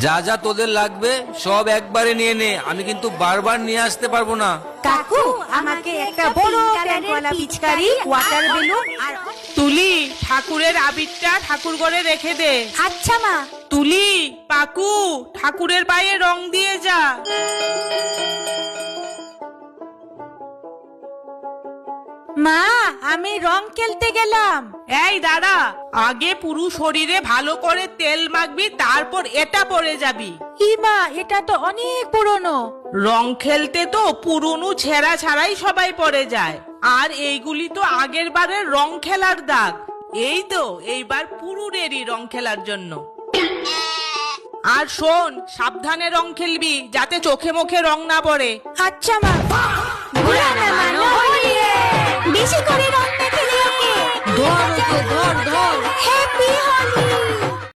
যা যা তোদের লাগবে সব একবারে নিয়ে নে, আমি কিন্তু বারবার নিয়ে আসতে পারবো না। কাকু আমাকে একটা বড় ট্যাঙ্কওয়ালা পিচকারি, ওয়াটার বেলুন আর তুলি, ঠাকুরের আবিরটা ঠাকুর ঘরে রেখে দে। আচ্ছা মা। তুলি, পাকু, ঠাকুরের পায়ে রং দিয়ে যা। মা আমি রং খেলতে গেলাম। এই দাঁড়া, আগে পুরো শরীরে ভালো করে তেল মাখবি, তারপর এটা পরে যাবি। ই মা, এটা তো অনেক পুরনো। রং খেলতে তো পুরনো ছেঁড়া ছাড়াই সবাই পরে যায়, আর এইগুলি তো আগের বারের রং খেলার দাগ। এই তো এইবার পুরুরেরই রং খেলার জন্য। আর শোন, সাবধানে রং খেলবি যাতে চোখে মুখে রং না পড়ে। আচ্ছা মা। ঘোড়া নামানো হলিয়ে, বেশি করে রং মেখে ওকে। ধর ওকে, ধর ধর। হ্যাপি হোলি।